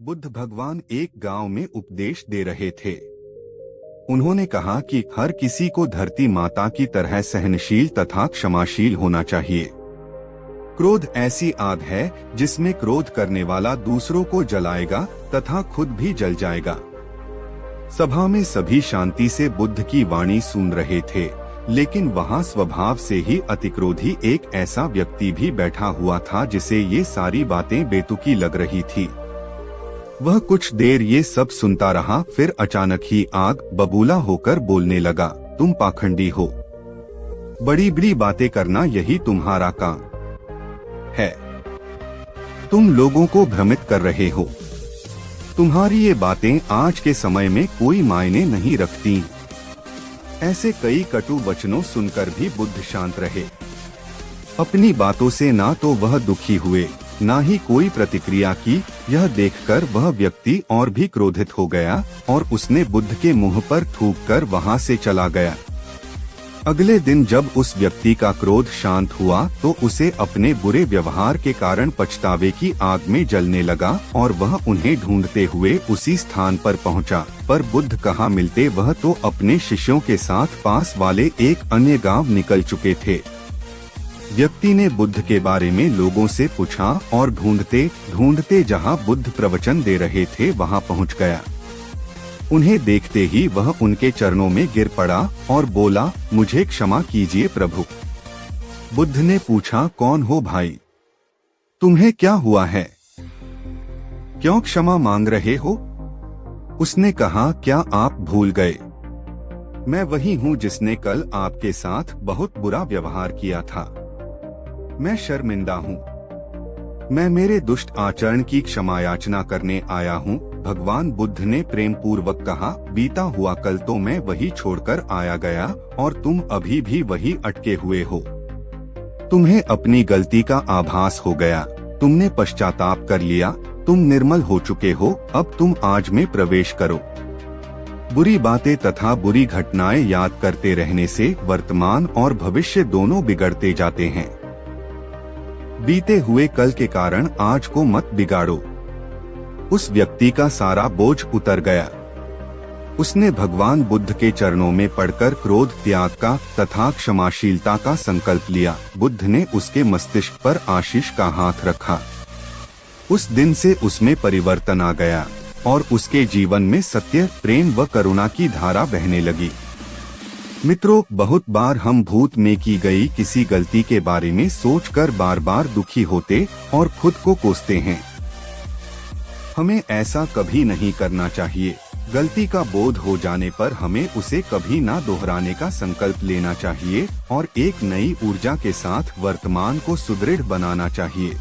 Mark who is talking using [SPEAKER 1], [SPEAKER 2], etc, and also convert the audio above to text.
[SPEAKER 1] बुद्ध भगवान एक गांव में उपदेश दे रहे थे। उन्होंने कहा कि हर किसी को धरती माता की तरह सहनशील तथा क्षमाशील होना चाहिए। क्रोध ऐसी आग है जिसमें क्रोध करने वाला दूसरों को जलाएगा तथा खुद भी जल जाएगा। सभा में सभी शांति से बुद्ध की वाणी सुन रहे थे, लेकिन वहां स्वभाव से ही अतिक्रोधी एक ऐसा व्यक्ति भी बैठा हुआ था जिसे ये सारी बातें बेतुकी लग रही थी। वह कुछ देर ये सब सुनता रहा, फिर अचानक ही आग बबूला होकर बोलने लगा, तुम पाखंडी हो, बड़ी बड़ी बातें करना यही तुम्हारा काम है। तुम लोगों को भ्रमित कर रहे हो। तुम्हारी ये बातें आज के समय में कोई मायने नहीं रखती। ऐसे कई कटु वचनों सुनकर भी बुद्ध शांत रहे। अपनी बातों से ना तो वह दुखी हुए, ना ही कोई प्रतिक्रिया की। यह देखकर वह व्यक्ति और भी क्रोधित हो गया और उसने बुद्ध के मुंह पर थूककर वहां से चला गया। अगले दिन जब उस व्यक्ति का क्रोध शांत हुआ तो उसे अपने बुरे व्यवहार के कारण पछतावे की आग में जलने लगा और वह उन्हें ढूंढते हुए उसी स्थान पर पहुंचा। पर बुद्ध कहाँ मिलते, वह तो अपने शिष्यों के साथ पास वाले एक अन्य गांव निकल चुके थे। व्यक्ति ने बुद्ध के बारे में लोगों से पूछा और ढूंढते ढूंढते जहां बुद्ध प्रवचन दे रहे थे वहां पहुंच गया। उन्हें देखते ही वह उनके चरणों में गिर पड़ा और बोला, मुझे क्षमा कीजिए प्रभु। बुद्ध ने पूछा, कौन हो भाई, तुम्हें क्या हुआ है, क्यों क्षमा मांग रहे हो? उसने कहा, क्या आप भूल गए, मैं वही हूँ जिसने कल आपके साथ बहुत बुरा व्यवहार किया था। मैं शर्मिंदा हूँ, मैं मेरे दुष्ट आचरण की क्षमा याचना करने आया हूँ। भगवान बुद्ध ने प्रेम पूर्वक कहा, बीता हुआ कल तो मैं वही छोड़कर आया गया और तुम अभी भी वही अटके हुए हो। तुम्हें अपनी गलती का आभास हो गया, तुमने पश्चाताप कर लिया, तुम निर्मल हो चुके हो, अब तुम आज में प्रवेश करो। बुरी बातें तथा बुरी घटनाएं याद करते रहने से वर्तमान और भविष्य दोनों बिगड़ते जाते हैं। बीते हुए कल के कारण आज को मत बिगाड़ो। उस व्यक्ति का सारा बोझ उतर गया। उसने भगवान बुद्ध के चरणों में पड़कर क्रोध त्याग का तथा क्षमाशीलता का संकल्प लिया। बुद्ध ने उसके मस्तिष्क पर आशीष का हाथ रखा। उस दिन से उसमें परिवर्तन आ गया और उसके जीवन में सत्य, प्रेम व करुणा की धारा बहने लगी। मित्रों, बहुत बार हम भूत में की गई किसी गलती के बारे में सोचकर बार बार दुखी होते और खुद को कोसते हैं। हमें ऐसा कभी नहीं करना चाहिए। गलती का बोध हो जाने पर हमें उसे कभी ना दोहराने का संकल्प लेना चाहिए और एक नई ऊर्जा के साथ वर्तमान को सुदृढ़ बनाना चाहिए।